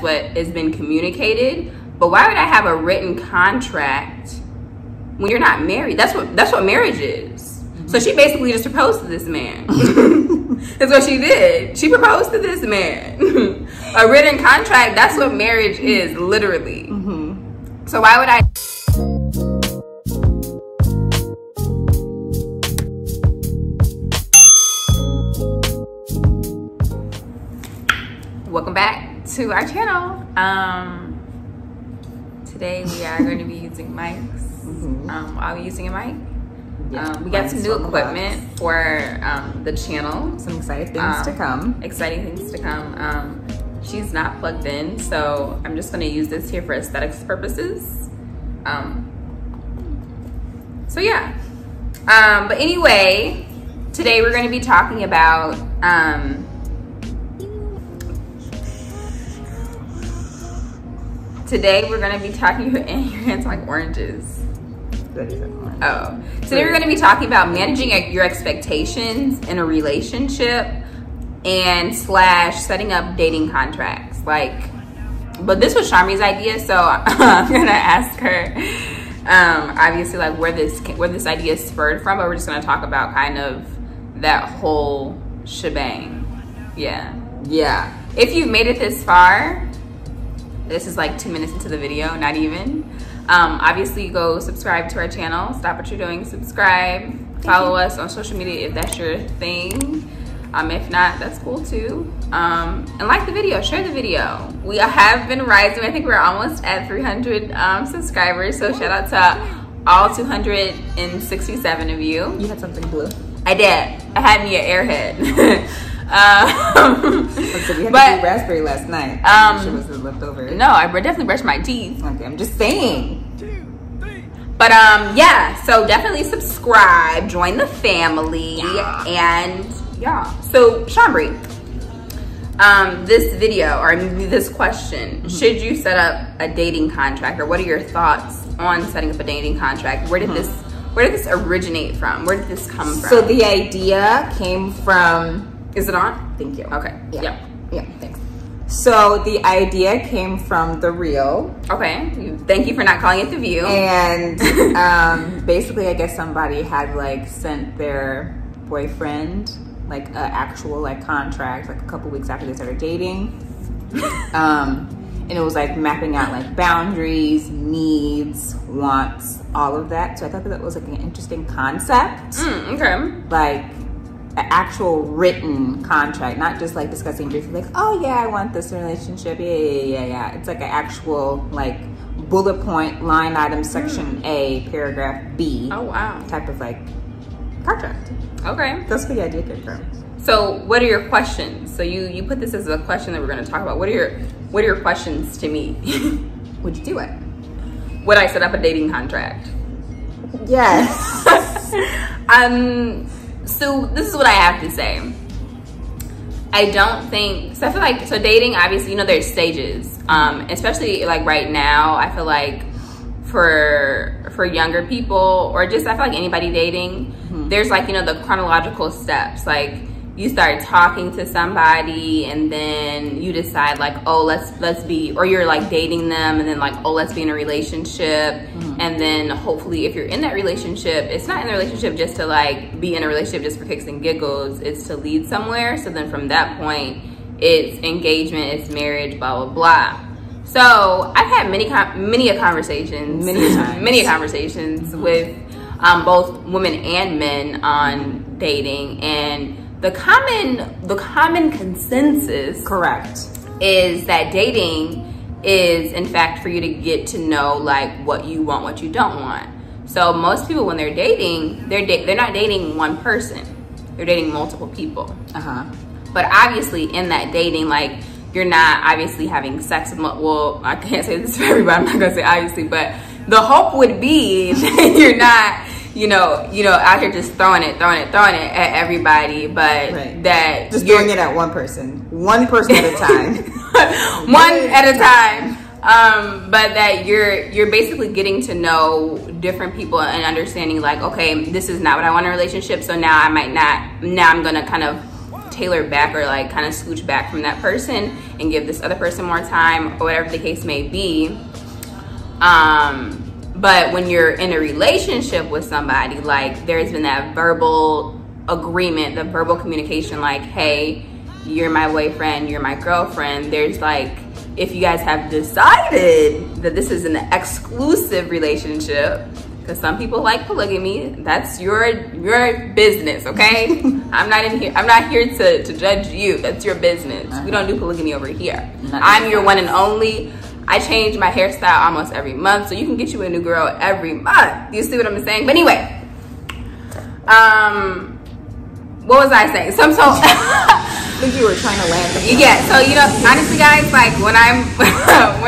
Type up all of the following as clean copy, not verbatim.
what has been communicated. But why would I have a written contract when you're not married? That's what marriage is. So she basically just proposed to this man. That's what she did. She proposed to this man. A written contract, that's what marriage is, literally. So why would I... Welcome back to our channel. Today we are going to be using mics. I'll be using a mic. We got some new equipment for the channel. Some exciting things to come. Exciting things to come. She's not plugged in, so I'm just going to use this here for aesthetics purposes. So yeah. But anyway, today we're going to be talking about today we're going to be talking your hands like oranges. Oh, today we're going to be talking about managing your expectations in a relationship and / setting up dating contracts. But this was Shamri's idea, so I'm going to ask her obviously like where this idea is spurred from, but we're just going to talk about kind of that whole shebang. Yeah. If you've made it this far, this is like 2 minutes into the video, not even. Obviously go subscribe to our channel. Stop what you're doing, subscribe. Follow us on social media if that's your thing. If not, that's cool too. And like the video, share the video. We have been rising. I think we're almost at 300 subscribers. So shout out to all 267 of you. You had something blue? I did. I had me an airhead. So we had to do raspberry last night. She was left over. No, I definitely brushed my teeth. Okay, I'm just saying. But yeah, so definitely subscribe, join the family, and yeah. So Shambri, this video or this question: should you set up a dating contract, or what are your thoughts on setting up a dating contract? Where did this originate from? Where did this come from? So the idea came from. Is it on? Thank you. Okay. Yeah, thanks. So the idea came from The Real. Okay. Thank you for not calling it The View. And basically, I guess somebody had like sent their boyfriend like an actual like contract like a couple weeks after they started dating. And it was like mapping out like boundaries, needs, wants, all of that. So I thought that was like an interesting concept. Okay. Like an actual written contract, not just like discussing briefly like, oh yeah, I want this relationship, yeah. It's like an actual like bullet point, line item, section A, paragraph B. Oh wow. Type of like contract. Okay. That's where the idea came from. So what are your questions? So you put this as a question that we're going to talk about. What are your questions to me? Would you do it? Would I set up a dating contract? Yes. So this is what I have to say. I don't think, so I feel like, so dating, obviously, you know, there's stages, especially like right now. I feel like for younger people, or just I feel like anybody dating, there's like, you know, the chronological steps. Like you start talking to somebody and then you decide like, oh, let's be, or you're like dating them and then like, oh, let's be in a relationship. And then hopefully if you're in that relationship, it's not in the relationship just to like be in a relationship just for kicks and giggles, it's to lead somewhere. So then from that point, it's engagement, it's marriage, blah, blah, blah. So I've had many conversations with both women and men on dating, and the common consensus, correct, is that dating is in fact for you to get to know like what you want, what you don't want. So most people when they're dating, they're not dating one person, they're dating multiple people. But obviously in that dating, like you're not obviously having sex with, well, I can't say this for everybody, I'm not gonna say obviously, but the hope would be that you're not, you know, out here just throwing it at everybody, but that just throwing it at one person at a time. One at a time. But that you're basically getting to know different people and understanding like, okay, this is not what I want in a relationship, so now I'm gonna kind of tailor back or like kind of scooch back from that person and give this other person more time or whatever the case may be. But when you're in a relationship with somebody, like there's been that verbal agreement, the verbal communication, like, hey, you're my boyfriend, you're my girlfriend. There's like, if you guys have decided that this is an exclusive relationship, because some people like polygamy, that's your business, okay? I'm not here to judge you. That's your business. We don't do polygamy over here. I'm your one and only. I change my hairstyle almost every month, so you can get you a new girl every month. Do you see what I'm saying? But anyway, what was I saying? I think you were trying to land the yeah, so you know, honestly guys, like when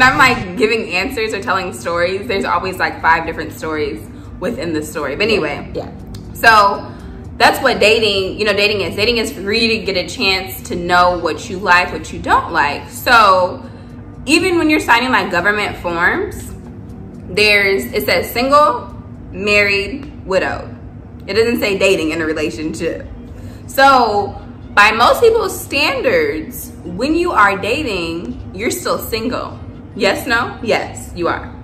I'm like giving answers or telling stories, there's always like 5 different stories within the story. But anyway, yeah. So that's what dating is. Dating is for you to get a chance to know what you like, what you don't like. So even when you're signing like government forms, it says single, married, widowed. It doesn't say dating in a relationship. So by most people's standards, when you are dating, you're still single. Yes, no? Yes, you are.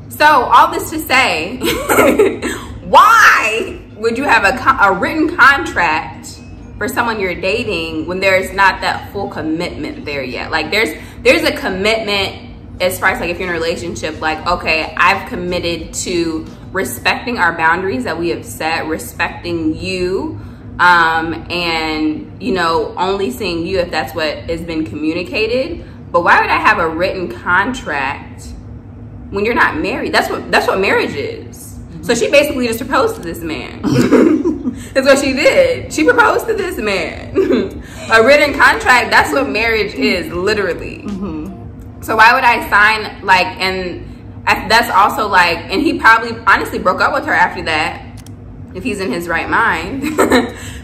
So all this to say, why would you have a written contract for someone you're dating when there's not that full commitment there yet? Like there's a commitment as far as like if you're in a relationship, like, okay, I've committed to respecting our boundaries that we have set, respecting you, and you know, only seeing you if that's what has been communicated. But why would I have a written contract when you're not married? That's what marriage is. So she basically just proposed to this man. That's what she did. She proposed to this man. A written contract, that's what marriage is, literally. So why would I sign like, and that's also like, and he probably honestly broke up with her after that, if he's in his right mind.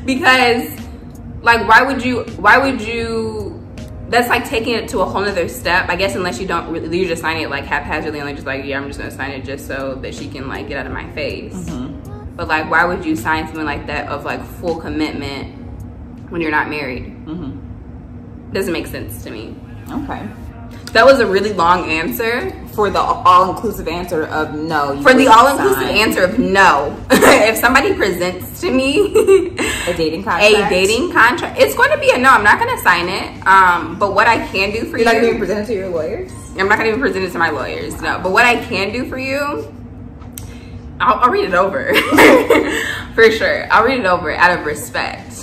Because like, why would you, that's like taking it to a whole nother step, I guess, unless you don't really, you're just signing it like haphazardly and like just like, yeah, I'm just gonna sign it just so that she can like get out of my face. But like, why would you sign something like that of like full commitment when you're not married? Doesn't make sense to me. Okay. That was a really long answer. For the all-inclusive answer of no. For the all-inclusive answer of no. If somebody presents to me a dating contract, it's going to be a no. I'm not going to sign it. But what I can do for you. You're not going to even present it to your lawyers? I'm not going to even present it to my lawyers, no. But what I can do for you, I'll read it over. For sure. I'll read it over out of respect.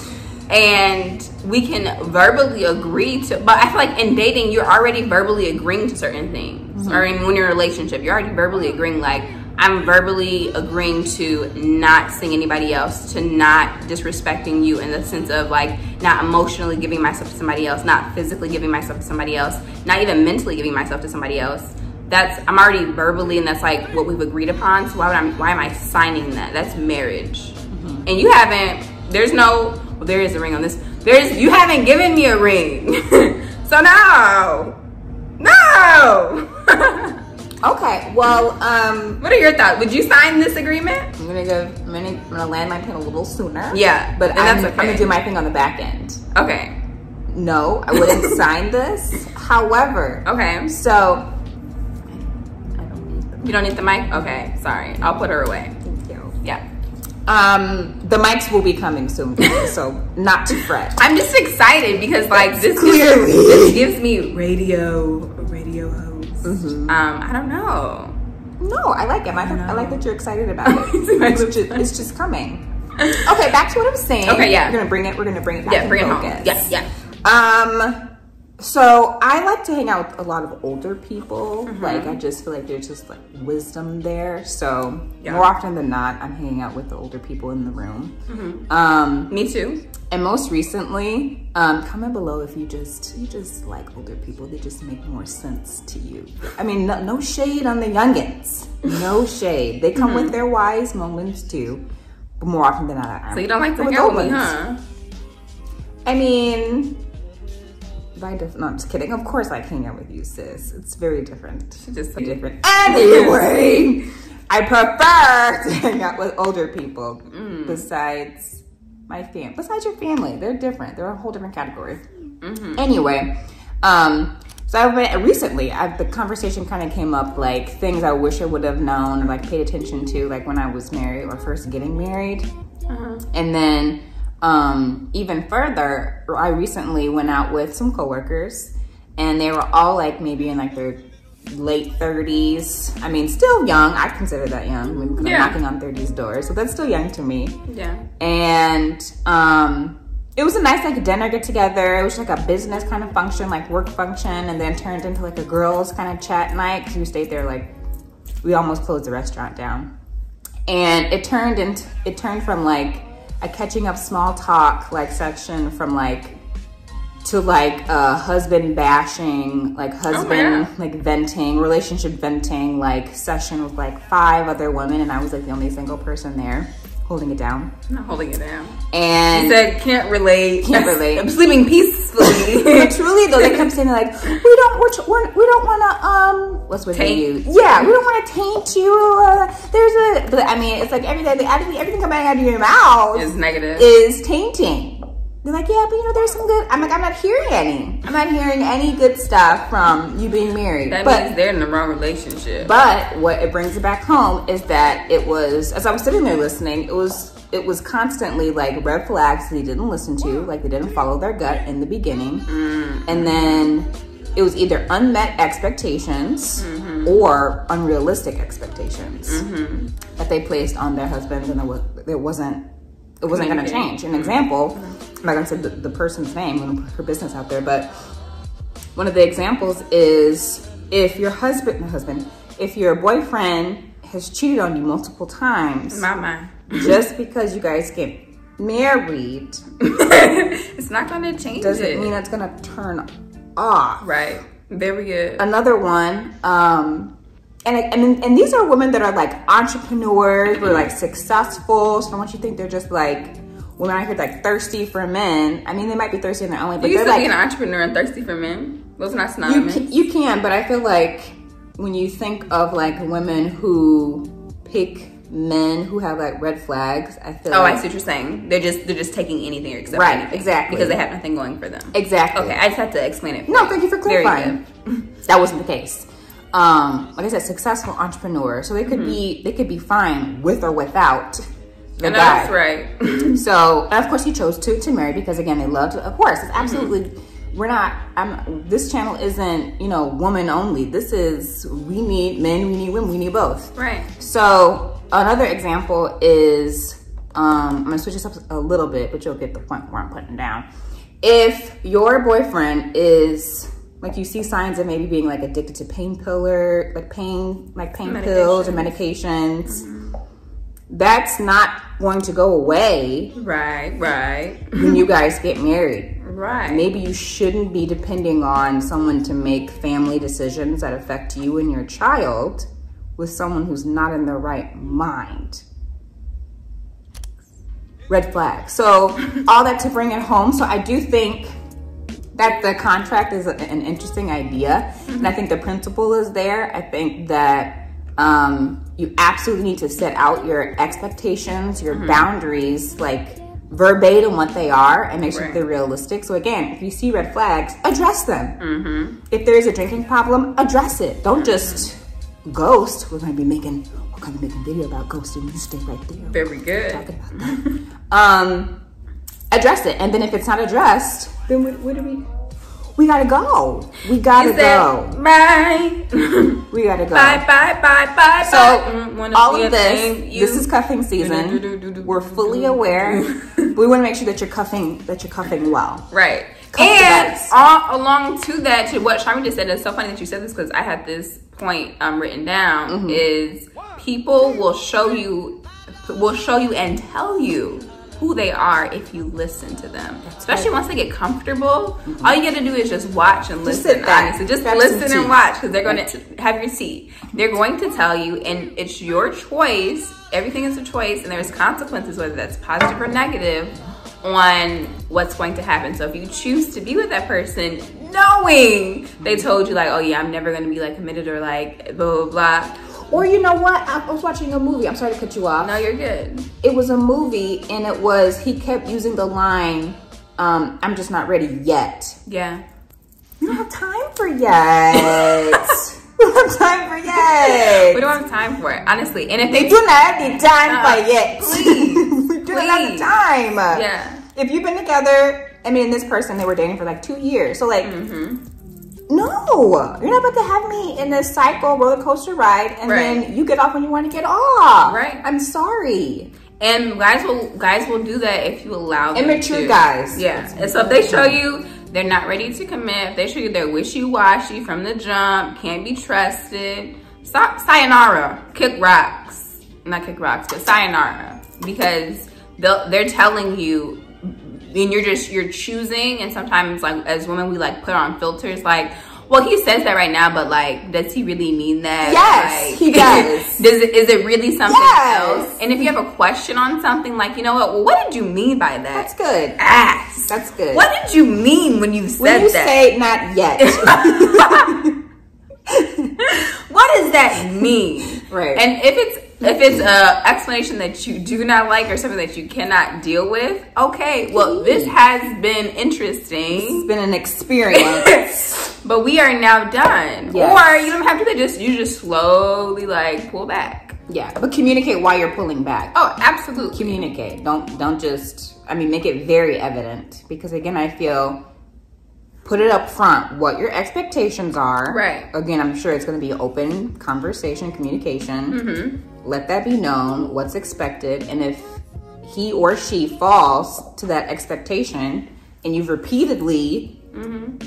And we can verbally agree to, but I feel like in dating, you're already verbally agreeing to certain things. Or when you're in a relationship, you're already verbally agreeing, like, I'm verbally agreeing to not seeing anybody else, to not disrespecting you in the sense of like not emotionally giving myself to somebody else, not physically giving myself to somebody else, not even mentally giving myself to somebody else. I'm already verbally, and that's like what we've agreed upon. So why am I signing that? That's marriage. And you haven't, well, there is a ring on this. You haven't given me a ring. So no. Okay, well, what are your thoughts? Would you sign this agreement? I'm gonna land my plane a little sooner. Yeah, but I'm gonna do my thing on the back end. Okay. No, I wouldn't sign this. However, okay. So you don't need the mic? Okay, sorry. I'll put her away. Thank you. Yeah. The mics will be coming soon, so not to fret. I'm just excited because like this gives me radio host. I don't know. No, I like it. I like that you're excited about it. It's just coming. Okay, back to what I was saying. Okay, yeah. We're gonna bring it back. Yeah, bring it home. Yeah. So I like to hang out with a lot of older people. Like, I just feel like there's just like wisdom there. So more often than not, I'm hanging out with the older people in the room. Me too. And most recently, comment below if you just like older people. They just make more sense to you. I mean, no shade on the youngins. No shade. They come with their wise moments too. But more often than not, so you don't like to hang out with me, huh? I mean, no, I'm just kidding. Of course I hang out with you, sis. It's very different. Just so different. Anyway, I prefer to hang out with older people. Besides, my family. Besides your family, they're different. They're a whole different category. Anyway, so I went recently. The conversation kind of came up, like things I wish I would have known or like paid attention to, like when I was married or first getting married. And then even further, I recently went out with some coworkers, and they were all like maybe in like their late 30s. I mean, still young. I consider that young. I'm knocking on 30s doors, so that's still young to me. Yeah. And it was a nice like dinner get together. It was like a business kind of function, like work function, and then turned into like a girls kind of chat night because we stayed there like we almost closed the restaurant down. And it turned from like a catching up small talk like section from like to like husband bashing, like husband like venting, relationship venting like session with like 5 other women, and I was like the only single person there holding it down. Not holding it down. And she said, can't relate. I'm sleeping peacefully. But truly though, they kept saying like, we don't want to, what's what they use? Yeah, we don't want to taint you. But I mean, it's like everything coming out of your mouth is negative. Is tainting. They're like, yeah, but you know, there's some good. I'm like, I'm not hearing any. I'm not hearing any good stuff from you being married. That means they're in the wrong relationship. But what it brings it back home is that it was, as I was sitting there listening, it was constantly like red flags that he didn't listen to, like they didn't follow their gut in the beginning. And then it was either unmet expectations or unrealistic expectations that they placed on their husbands, and it wasn't going to change. An example, I'm not going to say the person's name, I'm going to put her business out there, but one of the examples is if your if your boyfriend has cheated on you multiple times, just because you guys get married, it's not going to change. Doesn't mean it's going to turn off. Right. Very good. Another one, and these are women that are like entrepreneurs, or like successful. So I don't want you to think they're just like women out here like thirsty for men. I mean, they might be thirsty in their own way, but you they're still like be an entrepreneur and thirsty for men. Those are not synonymous. You can, but I feel like when you think of like women who pick men who have like red flags, I feel like, I see what you're saying. They're just taking anything or accepting right, anything. exactly, because they have nothing going for them. Exactly. Okay, I just have to explain it. No, thank you for clarifying. That wasn't the case. Like I said, successful entrepreneur. So they could be fine with or without the guy. That's right. So, and of course he chose to marry because again, they loved, of course, it's absolutely, this channel isn't, you know, woman only. This is, we need men, we need women, we need both. Right. So another example is, I'm gonna switch this up a little bit, but you'll get the point where I'm putting down. If your boyfriend is, like you see signs of maybe being like addicted to pain pills or medications, that's not going to go away. Right. When you guys get married. Right. Maybe you shouldn't be depending on someone to make family decisions that affect you and your child with someone who's not in their right mind. Red flag. So all that to bring it home. So I do think that the contract is an interesting idea. And I think the principle is there. I think that you absolutely need to set out your expectations, your boundaries, like verbatim what they are, and make sure they're realistic. So again, if you see red flags, address them. If there is a drinking problem, address it. Don't just ghost. We're going to be making a video about ghosting. You stay right there. Very good. Talking about that. Address it, and then if it's not addressed, then what do we? We gotta go. We gotta go. Bye. We gotta go. Bye. So all of this is cuffing season. We're fully aware. We want to make sure that you're cuffing well. Right. Cuff and all along to that, to what Charmy just said, it's so funny that you said this because I had this point written down. Is people will show you and tell you who they are if you listen to them. Especially once they get comfortable, all you gotta do is just watch and listen. Honestly, just listen and watch, because they're going to have your seat. They're going to tell you, and it's your choice. Everything is a choice, and there's consequences, whether that's positive or negative, on what's going to happen. So if you choose to be with that person knowing they told you like, oh yeah, I'm never going to be like committed or like blah blah blah, Or you know what? I was watching a movie. I'm sorry to cut you off. No, you're good. It was a movie, and it was, he kept using the line, I'm just not ready yet. Yeah. We don't have time for yet. We don't have time for yet. We don't have time for it, honestly. And if they do not have the time for yet. Please. We do not have the time. Yeah. If you've been together, I mean, this person, they were dating for like 2 years. So like, no, you're not about to have me in this cycle roller coaster ride, and then you get off when you want to get off. Right. I'm sorry. And guys will do that if you allow them Immature to. guys. Yeah. And so if they show you they're not ready to commit, if they show you they're wishy-washy from the jump, can't be trusted, stop, sayonara, kick rocks. Not kick rocks, but sayonara. Because they're telling you, and you're choosing, and sometimes like as women we like put on filters like, well, he says that right now, but like, does he really mean that? Yes, like, he does. Is it really something else? And if you have a question on something, like, you know what? Well, what did you mean by that? That's good. Ask. That's good. What did you mean when you said when you that? say not yet. What does that mean? Right. And if it's a explanation that you do not like or something that you cannot deal with, okay, well, this has been interesting. It's been an experience. But we are now done. Yes. Or you don't have to you just slowly like pull back. Yeah, but communicate why you're pulling back. Oh, absolutely. Communicate. Don't just, I mean, make it very evident, because again, I feel, put it up front what your expectations are. Right. Again, I'm sure it's going to be open conversation, communication. Let that be known, what's expected, and if he or she falls to that expectation and you've repeatedly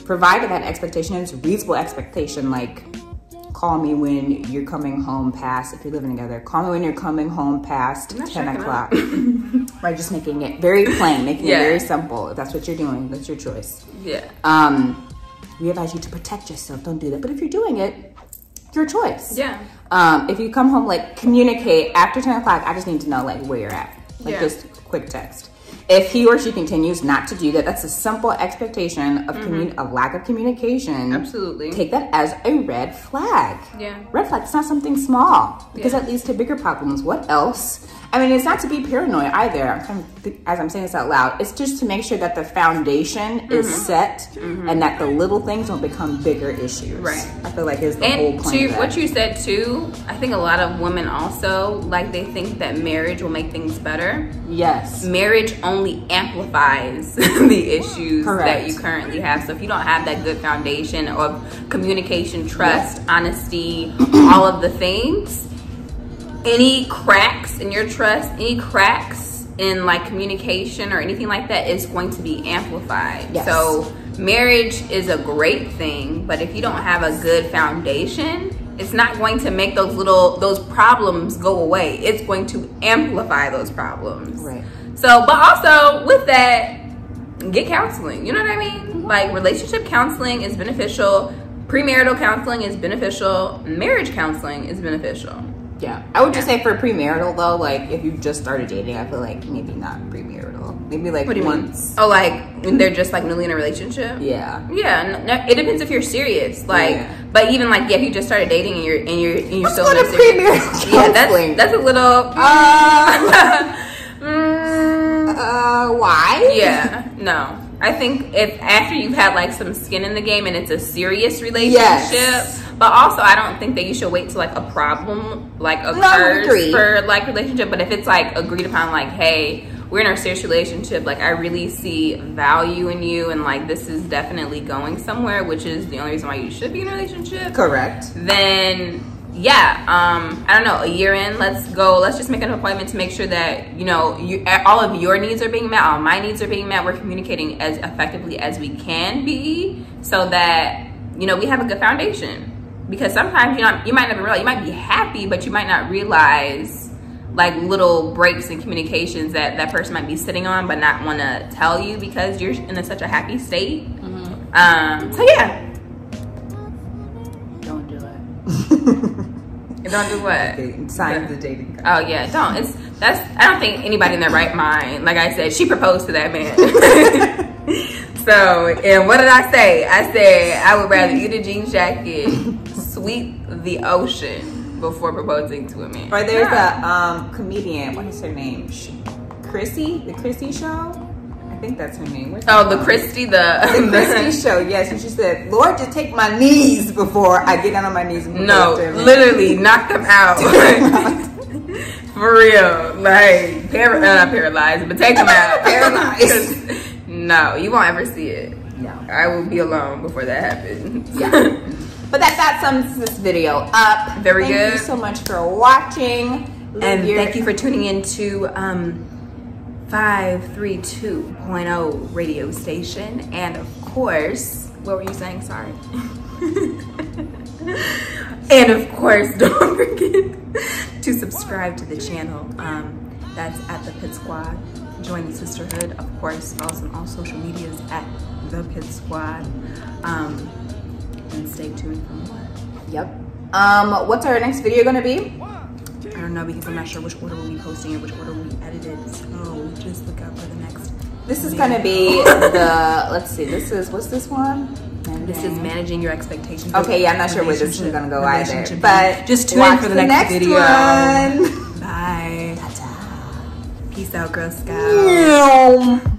provided that expectation, it's a reasonable expectation, like, call me when you're coming home past, if you're living together, call me when you're coming home past 10 o'clock. Right, just making it very plain, making it very simple. If that's what you're doing, that's your choice. Yeah. We advise you to protect yourself, don't do that. But if you're doing it, your choice. Yeah. If you come home, like, communicate after 10 o'clock, I just need to know, like, where you're at. Like, just a quick text. If he or she continues not to do that, that's a simple expectation of of lack of communication. Absolutely. Take that as a red flag. Yeah. Red flag, it's not something small, because that leads to bigger problems. What else? I mean, it's not to be paranoid either. As I'm saying this out loud, it's just to make sure that the foundation is set and that the little things don't become bigger issues. Right. I feel like is the whole point of that. What you said too, I think a lot of women also, like, they think that marriage will make things better. Yes. Marriage only amplifies the issues that you currently have. So if you don't have that good foundation of communication, trust, honesty, all of the things, any cracks in your trust, any cracks in like communication or anything like that is going to be amplified. Yes. So marriage is a great thing, but if you don't have a good foundation, it's not going to make those problems go away. It's going to amplify those problems. Right. So, but also with that, get counseling. You know what I mean? Like, relationship counseling is beneficial. Premarital counseling is beneficial. Marriage counseling is beneficial. Yeah, I would just say for premarital though, like if you just started dating, I feel like maybe not premarital, maybe like once. Oh, like when they're just like newly in a relationship. Yeah. Yeah, no, it depends if you're serious. Like, but even like if you just started dating and you're still in a premarital counseling. That's a little. Why? Yeah, no. I think if after you've had like some skin in the game and it's a serious relationship, but also I don't think that you should wait till like a problem like occurs for like relationship. But if it's like agreed upon, like, hey, we're in a serious relationship, like I really see value in you, and like this is definitely going somewhere, which is the only reason why you should be in a relationship. Correct. Then yeah, I don't know, a year in, let's just make an appointment to make sure that, you know, all of your needs are being met, all my needs are being met, we're communicating as effectively as we can be, so that, you know, we have a good foundation. Because sometimes, you might never realize, you might be happy, but you might not realize like little breaks in communications that person might be sitting on but not want to tell you because you're in such a happy state. So yeah. Don't do it. Don't do what? Sign the dating contract. Oh yeah, don't. I don't think anybody in their right mind. Like I said, she proposed to that man. So, and what did I say? I said I would rather eat a jean jacket, sweep the ocean, before proposing to a man. Or there's a comedian. What is her name? Chrissy, the Chrissy Show. I think that's her name. Where's the Christy, the Christy Show. Yes, and she said, "Lord, just take my knees before I get down on my knees." And no, literally knock them out. For real, like not paralyzed, but take them out. Paralyzed. No, you won't ever see it. No, I will be alone before that happens. Yeah. But that sums this video up. Very good. Thank you so much for watching. And thank you for tuning into 532.0 radio station. And of course, what were you saying? Sorry. And of course, don't forget to subscribe to the channel. That's at the Pit Squad. Join the sisterhood. Of course, follow us on all social medias at the Pit Squad. And stay tuned for more. Yep. What's our next video gonna be? I don't know, because I'm not sure which order we'll be posting and which order we edited. So just look out for the next. This is gonna be the. Let's see. What's this one? This is managing your expectations. Okay, yeah, I'm not sure where this is gonna go either. But just tune in for the next video. One. Bye. Ta-ta. Peace out, Girl Scouts.